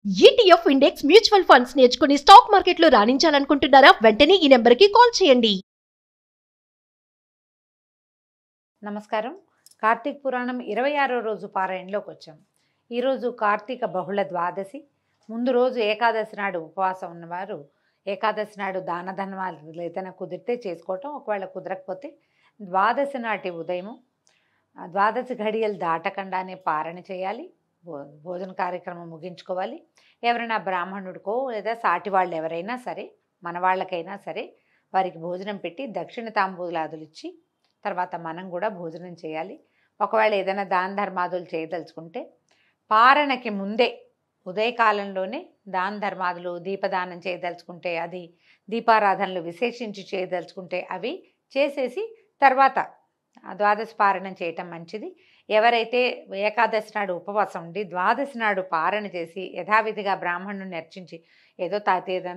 ETF index mutual funds నేర్చుకుని stock మార్కెట్లో రాణించాలనుకుంటున్నారా? వెంటనే ఈ నెంబర్కి కాల్ చేయండి. నమస్కారం. కార్తీక పురాణం 26వ రోజు పారాయణలోకి వచ్చాం. ఈరోజు కార్తీక బహుళ ద్వాదశి. ముందు రోజు ఏకాదశి నాడు ఉపవాసం ఉన్నవారు ఏకాదశి నాడు దాన ధర్మాలు ఏదైనా కుదిరితే చేసుకోవటం, ఒకవేళ కుదరకపోతే ద్వాదశి నాటి ఉదయము ద్వాదశి ఘడియలు దాటకుండానే పారణ చేయాలి. భోజన కార్యక్రమం ముగించుకోవాలి. ఎవరైనా బ్రాహ్మణుడికో లేదా సాటి వాళ్ళు ఎవరైనా సరే, మన వాళ్ళకైనా సరే, వారికి భోజనం పెట్టి దక్షిణ తాంబూలాదులు ఇచ్చి తర్వాత మనం కూడా భోజనం చేయాలి. ఒకవేళ ఏదైనా దాన ధర్మాదులు చేయదలుచుకుంటే పారణకి ముందే ఉదయకాలంలోనే దాన ధర్మాదులు, దీపదానం చేయదలుచుకుంటే అది, దీపారాధనలు విశేషించి చేయదలుచుకుంటే అవి చేసేసి తర్వాత ద్వాదశి పారణం చేయటం మంచిది. ఎవరైతే ఏకాదశి నాడు ఉపవాసం ఉండి ద్వాదశి నాడు పారణ చేసి యథావిధిగా బ్రాహ్మణుని అర్చించి ఏదో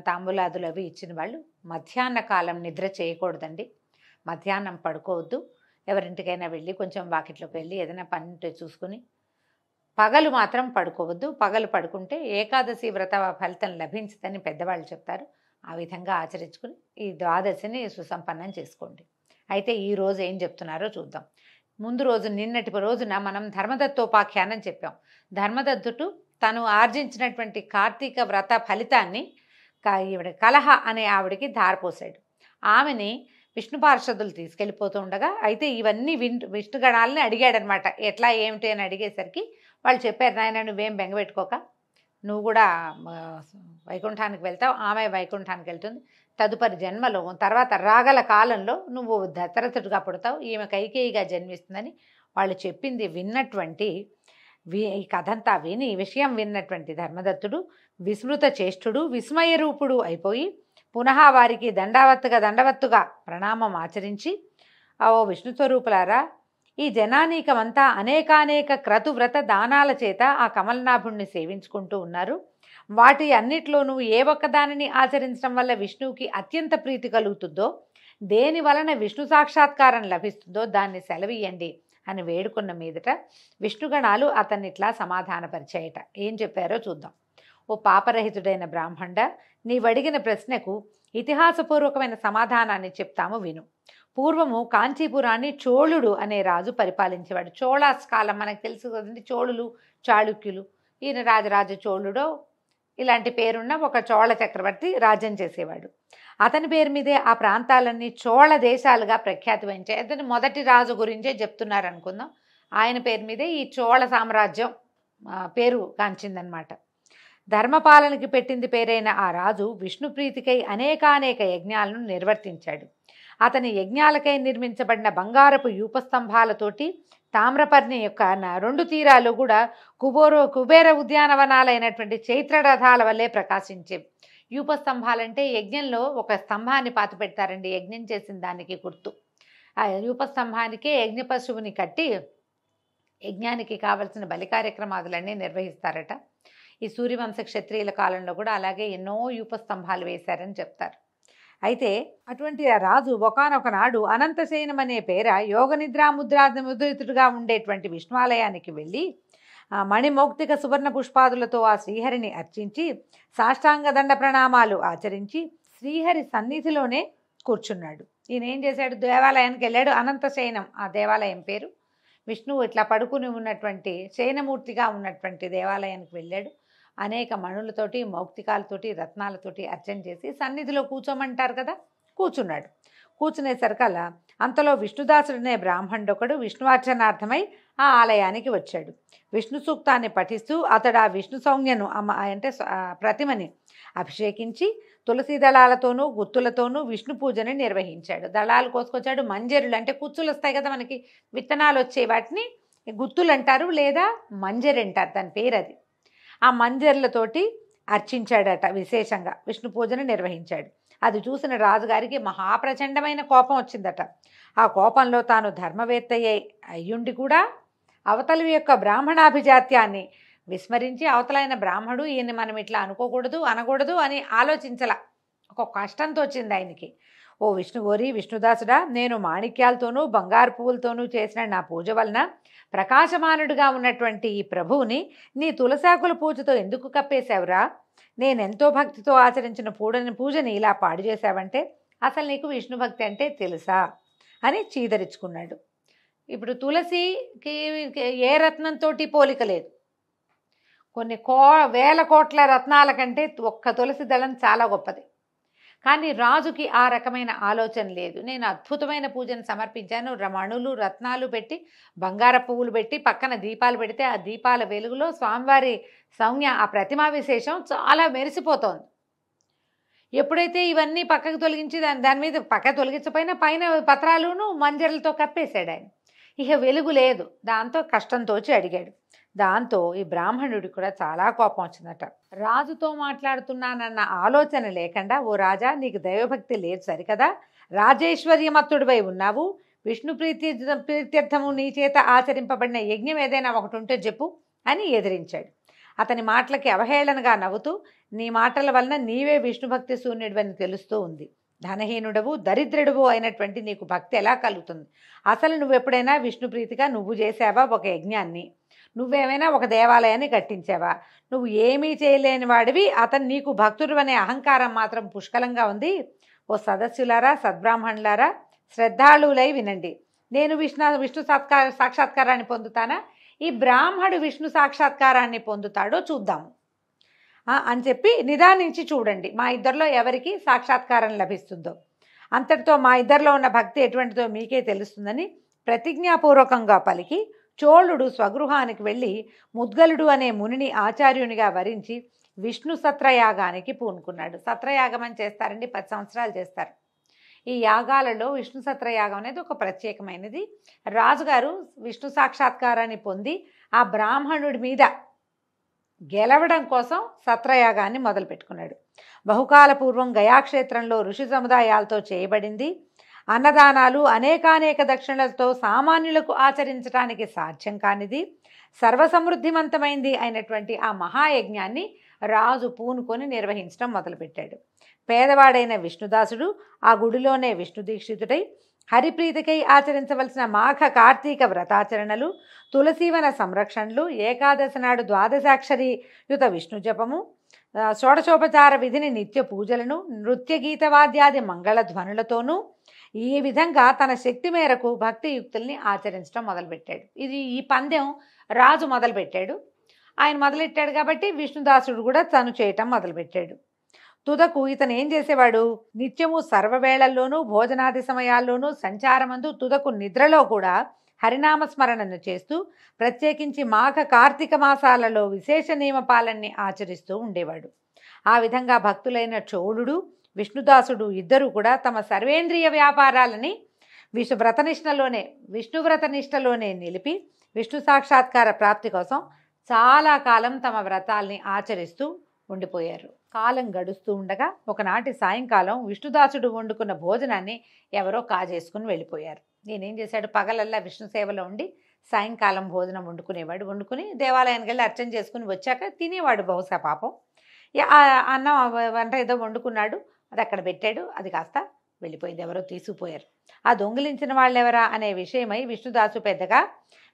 తాంబూలాదులు అవి ఇచ్చిన వాళ్ళు మధ్యాహ్న కాలం నిద్ర చేయకూడదండి. మధ్యాహ్నం పడుకోవద్దు. ఎవరింటికైనా వెళ్ళి కొంచెం వాకిట్లోకి వెళ్ళి ఏదైనా పని ఉంటే చూసుకుని పగలు మాత్రం పడుకోవద్దు. పగలు పడుకుంటే ఏకాదశి వ్రత ఫలితం లభించదని పెద్దవాళ్ళు చెప్తారు. ఆ విధంగా ఆచరించుకుని ఈ ద్వాదశిని సుసంపన్నం చేసుకోండి. అయితే ఈరోజు ఏం చెప్తున్నారో చూద్దాం. ముందు రోజు నిన్నటి రోజున మనం ధర్మదత్తోపాఖ్యానం చెప్పాం. ధర్మదత్తుడు తను ఆర్జించినటువంటి కార్తీక వ్రత ఫలితాన్ని ఈవిడ కలహ అనే ఆవిడికి ధారపోసాడు. ఆమెని విష్ణు పార్షదులు తీసుకెళ్ళిపోతూ ఉండగా అయితే ఇవన్నీ విష్ణుగణాలని అడిగాడనమాట. ఎట్లా ఏమిటి అని అడిగేసరికి వాళ్ళు చెప్పారు, నాయన నువ్వేం బెంగపెట్టుకోక, నువ్వు కూడా వైకుంఠానికి వెళ్తావు, ఆమె వైకుంఠానికి వెళ్తుంది, తదుపరి జన్మలో తర్వాత రాగల కాలంలో నువ్వు దశరథుడిగా పుడతావు, ఈమె కైకేయిగా జన్మిస్తుందని వాళ్ళు చెప్పింది విన్నటువంటి ఈ కథంతా విని ఈ విషయం విన్నటువంటి ధర్మదత్తుడు విస్మృత చేష్టుడు, విస్మయ రూపుడు అయిపోయి పునః వారికి దండవత్తుగా ప్రణామం ఆచరించి, ఓ విష్ణు స్వరూపులారా, ఈ జనానీకమంతా అనేకానేక క్రతువ్రత దానాల చేత ఆ కమలనాభుణ్ణి సేవించుకుంటూ ఉన్నారు. వాటి అన్నిట్లోనూ ఏ ఒక్కదానిని ఆచరించడం వల్ల విష్ణువుకి అత్యంత ప్రీతి కలుగుతుందో, దేని వలన విష్ణు సాక్షాత్కారం లభిస్తుందో దాన్ని సెలవీయండి అని వేడుకున్న మీదట విష్ణుగణాలు అతన్ని ఇట్లా సమాధానపరిచాయట. ఏం చెప్పారో చూద్దాం. ఓ పాపరహితుడైన బ్రాహ్మణ, నీవడిగిన ప్రశ్నకు ఇతిహాసపూర్వకమైన సమాధానాన్ని చెప్తాము విను. పూర్వము కాంచీపురాన్ని చోళుడు అనే రాజు పరిపాలించేవాడు. చోళాస్ కాలం మనకు తెలుసు కదండి, చోళులు, చాళుక్యులు. ఈయన రాజరాజ చోళుడో ఇలాంటి పేరున్న ఒక చోళ చక్రవర్తి రాజ్యం చేసేవాడు. అతని పేరు మీదే ఆ ప్రాంతాలన్నీ చోళ దేశాలుగా ప్రఖ్యాతి వహించాయి. అతని మొదటి రాజు గురించే చెప్తున్నారు అనుకుందాం. ఆయన పేరు మీదే ఈ చోళ సామ్రాజ్యం పేరు కాంచిందనమాట. ధర్మపాలనకి పెట్టింది పేరైన ఆ రాజు విష్ణుప్రీతికై అనేకానేక యజ్ఞాలను నిర్వర్తించాడు. అతని యజ్ఞాలకై నిర్మించబడిన బంగారపు యూపస్తంభాలతోటి తామ్రపర్ణి యొక్క 2 తీరాలు కూడా కుబేర ఉద్యానవనాలైనటువంటి చైత్రరథాల వల్లే ప్రకాశించే. యూపస్తంభాలంటే యజ్ఞంలో ఒక స్తంభాన్ని పాతి పెడతారండి, యజ్ఞం చేసిన దానికి గుర్తు. ఆ యూపస్తంభానికే యజ్ఞ పశువుని కట్టి యజ్ఞానికి కావలసిన బలి కార్యక్రమాదులన్నీ నిర్వహిస్తారట. ఈ సూర్యవంశ క్షత్రియుల కాలంలో కూడా అలాగే ఎన్నో యూపస్తంభాలు వేశారని చెప్తారు. అయితే అటువంటి రాజు ఒకానొక నాడు అనంతశయనం అనే పేర యోగ ముద్రితుడుగా ఉండేటువంటి విష్ణువాలయానికి వెళ్ళి మణిమౌక్తిక సువర్ణ పుష్పాదులతో ఆ శ్రీహరిని అర్చించి సాష్టాంగ దండ ప్రణామాలు ఆచరించి శ్రీహరి సన్నిధిలోనే కూర్చున్నాడు. ఈయన ఏం చేశాడు, దేవాలయానికి వెళ్ళాడు. అనంతశయనం ఆ దేవాలయం పేరు. విష్ణువు ఇట్లా పడుకుని ఉన్నటువంటి శయనమూర్తిగా ఉన్నటువంటి దేవాలయానికి వెళ్ళాడు. అనేక మణులతోటి, మౌక్తికాలతోటి, రత్నాలతోటి అర్చన చేసి సన్నిధిలో కూర్చోమంటారు కదా, కూర్చున్నాడు. కూర్చునేసరికల్లా అంతలో విష్ణుదాసుడనే బ్రాహ్మణుడొకడు విష్ణువార్చనార్థమై ఆ ఆలయానికి వచ్చాడు. విష్ణు సూక్తాన్ని పఠిస్తూ అతడు ఆ విష్ణు సౌజ్ఞను అంటే ప్రతిమని అభిషేకించి తులసి దళాలతోనూ గుత్తులతోనూ విష్ణు పూజని నిర్వహించాడు. దళాలు కోసుకొచ్చాడు. మంజరులు అంటే కుచ్చులు వస్తాయి కదా మనకి, విత్తనాలు వచ్చే వాటిని గుత్తులు అంటారు లేదా మంజరి అంటారు, దాని పేరు అది. ఆ మంజర్లతోటి అర్చించాడట. విశేషంగా విష్ణు పూజను నిర్వహించాడు. అది చూసిన రాజుగారికి మహాప్రచండమైన కోపం వచ్చిందట. ఆ కోపంలో తాను ధర్మవేత్త అయ్యుండి కూడా అవతలి యొక్క బ్రాహ్మణాభిజాత్యాన్ని విస్మరించి అవతలైన బ్రాహ్మడు ఈయన్ని మనం ఇట్లా అనుకోకూడదు, అనకూడదు అని ఆలోచించలా. ఒక కష్టంతో వచ్చింది ఆయనకి. ఓరి విష్ణుదాసుడా, నేను మాణిక్యాలతోనూ బంగారు పువ్వులతోనూ చేసిన నా పూజ వలన ప్రకాశమానుడిగా ఉన్నటువంటి ఈ ప్రభువుని నీ తులసాకుల పూజతో ఎందుకు కప్పేశావురా? నేనెంతో భక్తితో ఆచరించిన పూజని ఇలా పాడు చేశావంటే అసలు నీకు విష్ణు భక్తి అంటే తెలుసా అని చీదరించుకున్నాడు. ఇప్పుడు తులసికి ఏ రత్నంతో పోలిక లేదు. కొన్ని వేల కోట్ల రత్నాల కంటే ఒక్క తులసి దళం చాలా గొప్పది. కానీ రాజుకి ఆ రకమైన ఆలోచన లేదు. నేను అద్భుతమైన పూజను సమర్పించాను, మణులు రత్నాలు పెట్టి బంగార పువ్వులు పెట్టి పక్కన దీపాలు పెడితే ఆ దీపాల వెలుగులో స్వామివారి సౌజ్ఞ ఆ ప్రతిమా విశేషం చాలా మెరిసిపోతోంది. ఎప్పుడైతే ఇవన్నీ పక్కకు తొలగించి దాని మీద పక్క తొలగించపోయినా పైన పత్రాలును మంజరులతో కప్పేశాడు ఆయన. ఇక వెలుగు లేదు. దాంతో కష్టంతోచి అడిగాడు. దాంతో ఈ బ్రాహ్మణుడికి కూడా చాలా కోపం వచ్చిందట. రాజుతో మాట్లాడుతున్నానన్న ఆలోచన లేకుండా, ఓ రాజా, నీకు దైవభక్తి లేదు సరికదా? రాజేశ్వర్యమత్తుడిపై ఉన్నావు. విష్ణు ప్రీత్యర్థము నీ చేత ఆచరింపబడిన యజ్ఞం ఏదైనా ఒకటి ఉంటే చెప్పు అని ఎదిరించాడు. అతని మాటలకి అవహేళనగా నవ్వుతూ, నీ మాటల వలన నీవే విష్ణుభక్తి శూన్యుడివని తెలుస్తూ ఉంది. ధనహీనుడవు దరిద్రుడవు అయినటువంటి నీకు భక్తి ఎలా కలుగుతుంది? అసలు నువ్వెప్పుడైనా విష్ణుప్రీతిగా నువ్వు చేసావా ఒక యజ్ఞాన్ని? నువ్వేమైనా ఒక దేవాలయాన్ని కట్టించావా? నువ్వు ఏమీ చేయలేని వాడివి. అతను నీకు భక్తుడు అనే అహంకారం మాత్రం పుష్కలంగా ఉంది. ఓ సదస్సులారా, సద్బ్రాహ్మణులారా, శ్రద్ధాళులై వినండి. నేను విష్ణు సాక్షాత్కారాన్ని పొందుతానా? ఈ బ్రాహ్మడు విష్ణు సాక్షాత్కారాన్ని పొందుతాడో చూద్దాము అని చెప్పి నిదానించి చూడండి. మా ఇద్దరిలో ఎవరికి సాక్షాత్కారం లభిస్తుందో, అంతటితో మా ఇద్దరిలో ఉన్న భక్తి ఎటువంటిదో మీకే తెలుస్తుందని ప్రతిజ్ఞాపూర్వకంగా పలికి చోళుడు స్వగృహానికి వెళ్ళి ముద్గలుడు అనే మునిని ఆచార్యునిగా వరించి విష్ణు సత్రయాగానికి పూనుకున్నాడు. సత్రయాగం అని చేస్తారండి, 10 సంవత్సరాలు చేస్తారు. ఈ యాగాలలో విష్ణు సత్రయాగం అనేది ఒక ప్రత్యేకమైనది. రాజుగారు విష్ణు సాక్షాత్కారాన్ని పొంది ఆ బ్రాహ్మణుడి మీద గెలవడం కోసం సత్రయాగాన్ని మొదలుపెట్టుకున్నాడు. బహుకాల పూర్వం గయాక్షేత్రంలో ఋషి సముదాయాలతో చేయబడింది. అన్నదానాలు అనేకానేక దక్షిణలతో సామాన్యులకు ఆచరించడానికి సాధ్యం కానిది, సర్వసమృద్ధిమంతమైంది అయినటువంటి ఆ మహాయజ్ఞాన్ని రాజు పూనుకొని నిర్వహించడం మొదలుపెట్టాడు. పేదవాడైన విష్ణుదాసుడు ఆ గుడిలోనే విష్ణు దీక్షితుడై హరిప్రీతికై ఆచరించవలసిన మాఘ కార్తీక వ్రతాచరణలు, తులసీవన సంరక్షణలు, ఏకాదశి నాడు ద్వాదశాక్షరి యుత విష్ణు జపము, షోడశోపచార విధిని నిత్య పూజలను, నృత్య గీతవాద్యాది మంగళ ధ్వనులతోనూ ఈ విధంగా తన శక్తి మేరకు భక్తియుక్తుల్ని ఆచరించడం మొదలుపెట్టాడు. ఈ పందెం రాజు మొదలుపెట్టాడు. ఆయన మొదలెట్టాడు కాబట్టి విష్ణుదాసుడు కూడా తను చేయటం మొదలుపెట్టాడు. తుదకు ఇతను ఏం చేసేవాడు? నిత్యము సర్వవేళల్లోనూ భోజనాది సమయాల్లోనూ సంచారమందు తుదకు నిద్రలో కూడా హరినామస్మరణను చేస్తూ ప్రత్యేకించి మాఘ కార్తీక మాసాలలో విశేష నియమపాలన్ని ఆచరిస్తూ ఉండేవాడు. ఆ విధంగా భక్తులైన చోళుడు విష్ణుదాసుడు ఇద్దరు కూడా తమ సర్వేంద్రియ వ్యాపారాలని విష్ణువ్రతనిష్టలోనే నిలిపి విష్ణు సాక్షాత్కార ప్రాప్తి కోసం చాలా కాలం తమ వ్రతాల్ని ఆచరిస్తూ ఉండిపోయారు. కాలం గడుస్తూ ఉండగా ఒకనాటి సాయంకాలం విష్ణుదాసుడు వండుకున్న భోజనాన్ని ఎవరో కాజేసుకుని వెళ్ళిపోయారు. నేనేం చేశాడు? పగలల్లా విష్ణు సేవలో ఉండి సాయంకాలం భోజనం వండుకునేవాడు. వండుకుని దేవాలయానికి వెళ్ళి అర్చన చేసుకుని వచ్చాక తినేవాడు. బహుశా పాపం అన్నం వంట ఏదో వండుకున్నాడు, అది అక్కడ పెట్టాడు, అది కాస్త వెళ్ళిపోయింది. ఎవరో తీసుకుపోయారు. ఆ దొంగిలించిన వాళ్ళు ఎవరా అనే విషయమై విష్ణుదాసు పెద్దగా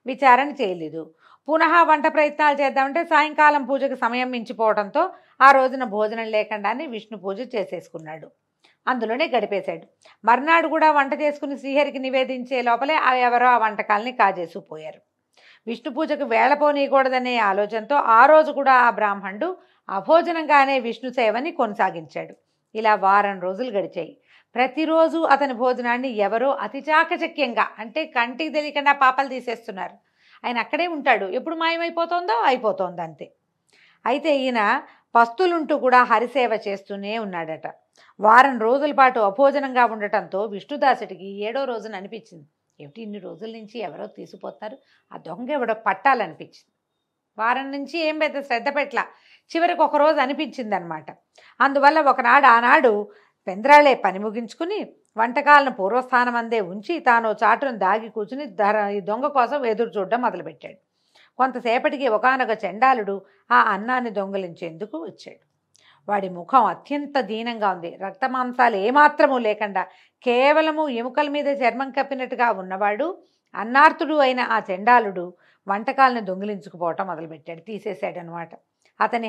విచారణ చేయలేదు. పునః వంట ప్రయత్నాలు చేద్దామంటే సాయంకాలం పూజకు సమయం మించిపోవడంతో ఆ రోజున భోజనం లేకుండానే విష్ణు పూజ చేసేసుకున్నాడు. అందులోనే గడిపేశాడు. మర్నాడు కూడా వంట చేసుకుని శ్రీహరికి నివేదించే లోపలే ఎవరో ఆ వంటకాలని కాజేసుకుపోయారు. విష్ణు పూజకు వేళపోనీయకూడదనే ఆలోచనతో ఆ రోజు కూడా ఆ బ్రాహ్మణుడు అభోజనంగానే విష్ణు సేవని కొనసాగించాడు. ఇలా వారం రోజులు గడిచాయి. ప్రతిరోజు అతని భోజనాన్ని ఎవరో అతి చాకచక్యంగా, అంటే కంటికి తెలియకుండా పాపలు తీసేస్తున్నారు. ఆయన అక్కడే ఉంటాడు. ఎప్పుడు మాయమైపోతుందో అయిపోతుంది అంతే. అయితే ఈయన పస్తులుంటూ కూడా హరిసేవ చేస్తూనే ఉన్నాడట. వారం రోజుల పాటు అభోజనంగా ఉండటంతో విష్ణుదాసుడికి 7వ రోజున అనిపించింది, ఏమిటి ఇన్ని రోజుల నుంచి ఎవరో తీసుకుపోతున్నారు, ఆ దొంగ ఎవడో పట్టాలనిపించింది. వారం నుంచి ఏం పెద్ద శ్రద్ధ పెట్టలా. చివరికి ఒకరోజు అనిపించింది అనమాట. అందువల్ల ఆనాడు పెంద్రాళే పని ముగించుకుని వంటకాలను పూర్వస్థానం అందే ఉంచి తాను చాటును దాగి కూర్చుని ఈ దొంగ కోసం ఎదురు చూడడం మొదలుపెట్టాడు. కొంతసేపటికి ఒకానొక చండాలుడు ఆ అన్నాన్ని దొంగిలించేందుకు వచ్చాడు. వాడి ముఖం అత్యంత దీనంగా ఉంది. రక్తమాంసాలు ఏమాత్రము లేకుండా కేవలము ఎముకల మీద చర్మం కప్పినట్టుగా ఉన్నవాడు, అన్నార్తుడు అయిన ఆ చండాలుడు వంటకాలను దొంగిలించుకుపోవటం మొదలుపెట్టాడు, తీసేశాడనమాట. అతని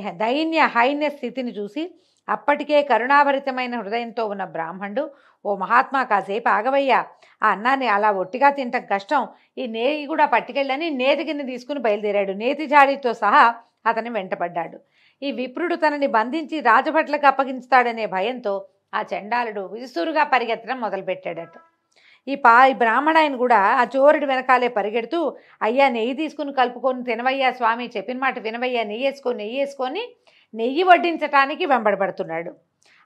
హైన్య స్థితిని చూసి అప్పటికే కరుణాభరితమైన హృదయంతో ఉన్న బ్రాహ్మణుడు, ఓ మహాత్మా కాసేపు ఆగవయ్యా, ఆ అన్నాన్ని అలా ఒట్టిగా తింటం కష్టం, ఈ నేతి కూడా పట్టుకెళ్ళని నేతి గిన్నె తీసుకుని బయలుదేరాడు. నేతి జాడీతో సహా అతని వెంటపడ్డాడు. ఈ విప్రుడు తనని బంధించి రాజభట్లకు అప్పగించుతాడనే భయంతో ఆ చండాలుడు విసురుగా పరిగెత్తడం మొదలుపెట్టాడట. ఈ బ్రాహ్మణాయన కూడా ఆ చోరుడి వెనకాలే పరిగెడుతూ, అయ్యా నెయ్యి తీసుకుని కలుపుకొని తినవయ్యా స్వామి, చెప్పిన మాట వినవయ్యా, నెయ్యి వేసుకొని నెయ్యి వడ్డించటానికి వెంబడబడుతున్నాడు.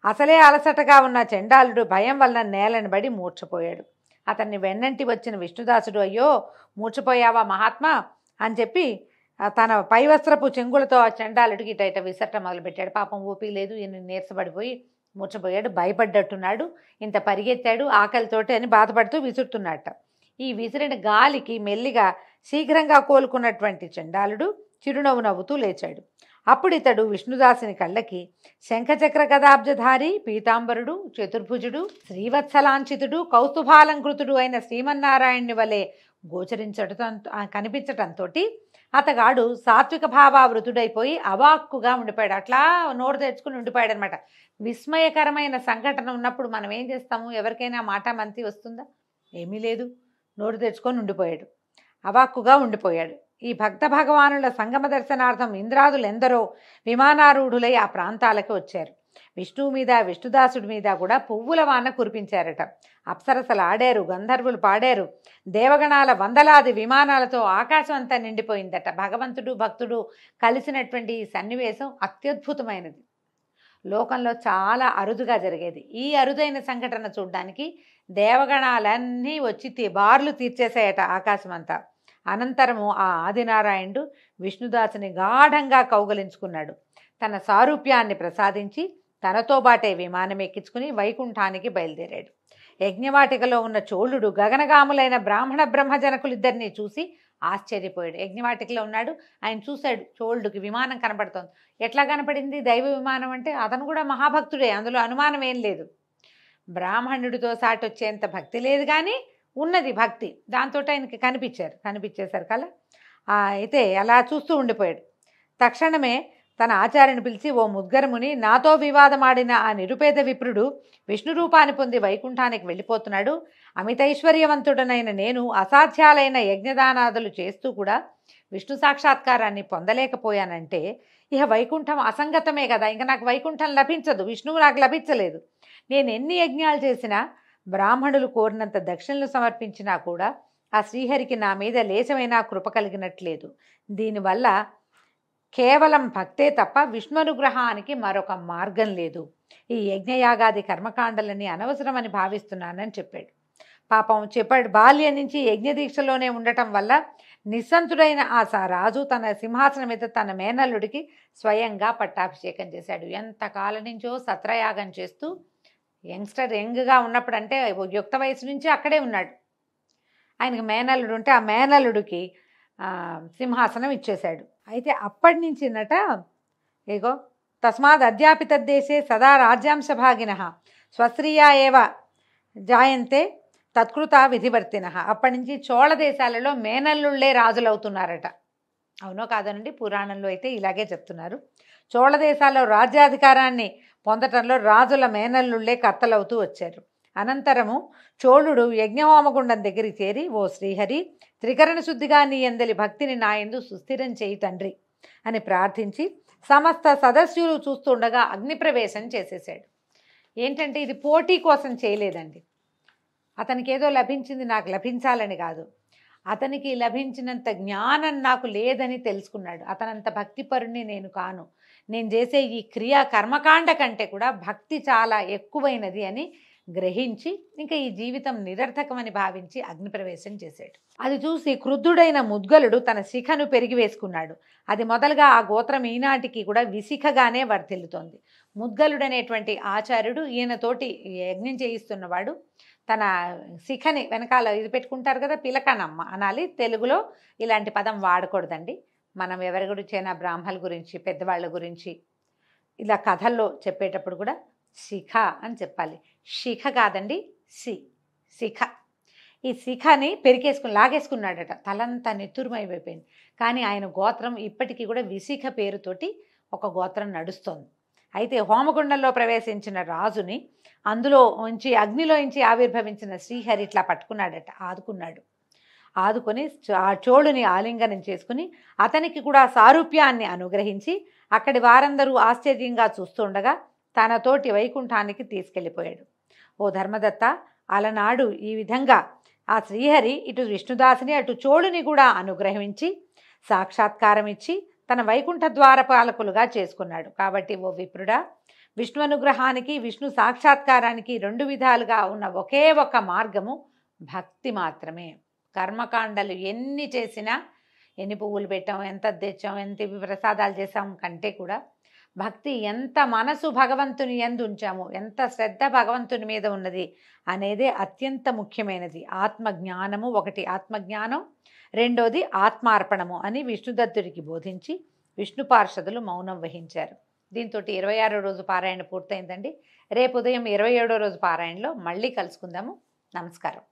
అసలే అలసటగా ఉన్న చండాలుడు భయం వలన నేలను బడి మూర్ఛపోయాడు. అతన్ని వెన్నంటి వచ్చిన విష్ణుదాసుడు, అయ్యో మూర్ఛపోయావా మహాత్మా అని చెప్పి తన పైవస్త్రపు చెంగులతో ఆ చండాలుడికి ఇట విసరటం మొదలుపెట్టాడు. పాపం ఊపి లేదు, ఈయన నీరసపడిపోయి మూర్ఛపోయాడు, భయపడ్డట్టున్నాడు, ఇంత పరిగెత్తాడు ఆకలితోటి అని బాధపడుతూ విసురుతున్నట్ట. ఈ విసిరిన గాలికి మెల్లిగా శీఘ్రంగా కోలుకున్నటువంటి చండాలుడు చిరునవ్వు నవ్వుతూ లేచాడు. అప్పుడు ఇతడు విష్ణుదాసుని కళ్ళకి శంఖచక్ర గదాబ్జధారి, పీతాంబరుడు, చతుర్భుజుడు, శ్రీవత్సలాంఛితుడు, కౌస్తుభాలంకృతుడు అయిన శ్రీమన్నారాయణుని వలె కనిపించటంతో అతగాడు సాత్విక భావావృతుడైపోయి అవాక్కుగా ఉండిపోయాడు. అట్లా నోరు తెచ్చుకుని ఉండిపోయాడు అనమాట. విస్మయకరమైన సంఘటన ఉన్నప్పుడు మనం ఏం చేస్తాము? ఎవరికైనా మాట మంతి వస్తుందా? ఏమీ లేదు, నోరు తెచ్చుకొని ఉండిపోయాడు, అవాక్కుగా ఉండిపోయాడు. ఈ భక్త భగవానుల సంగమ దర్శనార్థం ఇంద్రాదులెందరో విమానారూఢులై ఆ ప్రాంతాలకు వచ్చారు. విష్ణువు మీద, విష్ణుదాసుడి మీద కూడా పువ్వుల వాన కురిపించారట. అప్సరసలు ఆడారు, గంధర్వులు పాడారు, దేవగణాల వందలాది విమానాలతో ఆకాశం అంతా నిండిపోయిందట. భగవంతుడు భక్తుడు కలిసినటువంటి ఈ సన్నివేశం అత్యద్భుతమైనది, లోకంలో చాలా అరుదుగా జరిగేది. ఈ అరుదైన సంఘటన చూడ్డానికి దేవగణాలన్నీ వచ్చి బార్లు తీర్చేసాయట ఆకాశం అంతా. అనంతరము ఆ ఆదినారాయణుడు విష్ణుదాసుని గాఢంగా కౌగలించుకున్నాడు. తన సారూప్యాన్ని ప్రసాదించి తనతో బాటే విమానం ఎక్కించుకుని వైకుంఠానికి బయలుదేరాడు. యజ్ఞవాటికలో ఉన్న చోళుడు గగనగాములైన బ్రాహ్మణ బ్రహ్మజనకులిద్దరినీ చూసి ఆశ్చర్యపోయాడు. యజ్ఞవాటికలో ఉన్నాడు, ఆయన చూశాడు, చోళుడికి విమానం కనపడుతోంది. ఎట్లా కనపడింది? దైవ విమానం అంటే అతను కూడా మహాభక్తుడే, అందులో అనుమానం ఏం లేదు. బ్రాహ్మణుడితో సాటి వచ్చేంత భక్తి లేదు కానీ ఉన్నది భక్తి, దాంతో ఆయనకి కనిపించేశారు కలా. అయితే అలా చూస్తూ ఉండిపోయాడు. తక్షణమే తన ఆచార్యని పిలిచి, ఓ ముద్గరముని, నాతో వివాదమాడిన ఆ నిరుపేద విప్రుడు విష్ణు రూపాన్ని పొంది వైకుంఠానికి వెళ్ళిపోతున్నాడు. అమితైశ్వర్యవంతుడనైన నేను అసాధ్యాలైన యజ్ఞదానాదులు చేస్తూ కూడా విష్ణు సాక్షాత్కారాన్ని పొందలేకపోయానంటే ఇక వైకుంఠం అసంగతమే కదా, ఇంకా నాకు వైకుంఠం లభించదు, విష్ణువు నాకు లభించలేదు. నేను ఎన్ని యజ్ఞాలు చేసినా, బ్రాహ్మణులు కోరినంత దక్షిణలు సమర్పించినా కూడా ఆ శ్రీహరికి నా మీద లేశమైనా కృప కలిగినట్లేదు. దీనివల్ల కేవలం భక్తే తప్ప విష్ణునుగ్రహానికి మరొక మార్గం లేదు. ఈ యజ్ఞయాగాది కర్మకాండలని అనవసరమని భావిస్తున్నానని చెప్పాడు. పాపం చెప్పాడు, బాల్యం నుంచి యజ్ఞదీక్షలోనే ఉండటం వల్ల నిస్సంతుడైన ఆ రాజు తన సింహాసనం మీద తన మేనల్లుడికి స్వయంగా పట్టాభిషేకం చేశాడు. ఎంతకాలం నుంచో సత్రయాగం చేస్తూ యంగ్గా ఉన్నప్పుడు, అంటే యుక్త వయసు నుంచి అక్కడే ఉన్నాడు. ఆయనకి మేనల్లుడు ఉంటే ఆ మేనల్లుడికి సింహాసనం ఇచ్చేశాడు. అయితే అప్పటి నుంచినట ఏగో తస్మాత్ అధ్యాపితద్దేశే సదా రాజ్యాంశ భాగిన స్వస్త్రీయా ఏవ జాయంతే తత్కృత విధివర్తిన. అప్పటి నుంచి చోళ దేశాలలో మేనల్లుళ్ళే రాజులవుతున్నారట. అవునో కాదనండి, పురాణంలో అయితే ఇలాగే చెప్తున్నారు. చోళ దేశాల్లో రాజ్యాధికారాన్ని పొందటంలో రాజుల మేనల్లుళ్ళే కర్తలవుతూ వచ్చారు. అనంతరము చోళుడు యజ్ఞహోమగుండం దగ్గరికి చేరి, ఓ శ్రీహరి, త్రికరణ శుద్ధిగా నీ ఎందలి భక్తిని నా యందు సుస్థిరం చేయి తండ్రి అని ప్రార్థించి సమస్త సదస్యులు చూస్తుండగా అగ్నిప్రవేశం చేసేసాడు. ఏంటంటే ఇది పోటీ కోసం చేయలేదండి. అతనికి ఏదో లభించింది నాకు లభించాలని కాదు, అతనికి లభించినంత జ్ఞానం నాకు లేదని తెలుసుకున్నాడు. అతనంత భక్తిపరుని నేను కాను, నేను చేసే ఈ క్రియా కర్మకాండ కంటే కూడా భక్తి చాలా ఎక్కువైనది అని గ్రహించి ఇంకా ఈ జీవితం నిరర్థకమని భావించి అగ్నిప్రవేశం చేశాడు. అది చూసి క్రుద్ధుడైన ముద్గలుడు తన శిఖను పెరిగి వేసుకున్నాడు. అది మొదలుగా ఆ గోత్రం ఈనాటికి కూడా విశిఖగానే వర్ధిల్లుతోంది. ముద్గలుడనేటువంటి ఆచార్యుడు ఈయనతోటి యజ్ఞం చేయిస్తున్నవాడు తన శిఖని వెనకాల ఇది పెట్టుకుంటారు కదా, పిలకనమ్మ అనాలి. తెలుగులో ఇలాంటి పదం వాడకూడదండి. మనం ఎవరి గురించైనా బ్రాహ్మణుల గురించి, పెద్దవాళ్ళ గురించి, ఇలా కథల్లో చెప్పేటప్పుడు కూడా శిఖ అని చెప్పాలి. శిఖ కాదండి, శిఖ. ఈ శిఖని లాగేసుకున్నాడట, తలంతా నెత్తురుమైపోయింది. కానీ ఆయన గోత్రం ఇప్పటికీ కూడా విశిఖ పేరుతోటి ఒక గోత్రం నడుస్తోంది. అయితే హోమగుండంలో ప్రవేశించిన రాజుని అగ్నిలోంచి ఆవిర్భవించిన శ్రీహరి ఇట్లా పట్టుకున్నాడట, ఆదుకొని ఆ చోళుని ఆలింగనం చేసుకుని అతనికి కూడా సారూప్యాన్ని అనుగ్రహించి అక్కడి వారందరూ ఆశ్చర్యంగా చూస్తుండగా తనతోటి వైకుంఠానికి తీసుకెళ్ళిపోయాడు. ఓ ధర్మదత్త, అలనాడు ఈ విధంగా ఆ శ్రీహరి ఇటు విష్ణుదాసుని అటు చోళుని కూడా అనుగ్రహించి సాక్షాత్కారం ఇచ్చి తన వైకుంఠ ద్వారపాలకులుగా చేసుకున్నాడు. కాబట్టి ఓ విప్రుడా, విష్ణు అనుగ్రహానికి విష్ణు సాక్షాత్కారానికి 2 విధాలుగా ఉన్న ఒకే ఒక మార్గము భక్తి మాత్రమే. కర్మకాండలు ఎన్ని చేసినా, ఎన్ని పువ్వులు పెట్టాం, ఎంత తెచ్చాం, ఎంత ప్రసాదాలు చేసాం కంటే కూడా భక్తి, ఎంత మనసు భగవంతుని యందు ఉంచాము, ఎంత శ్రద్ధ భగవంతుని మీద ఉన్నది అనేదే అత్యంత ముఖ్యమైనది. ఆత్మజ్ఞానము ఒకటి, ఆత్మజ్ఞానం రెండోది ఆత్మార్పణము అని విష్ణుదత్తుడికి బోధించి విష్ణు పార్షదులు మౌనం వహించారు. దీంతో 26వ రోజు పారాయణ పూర్తయిందండి. రేపు ఉదయం 27వ రోజు పారాయణలో మళ్ళీ కలుసుకుందాము. నమస్కారం.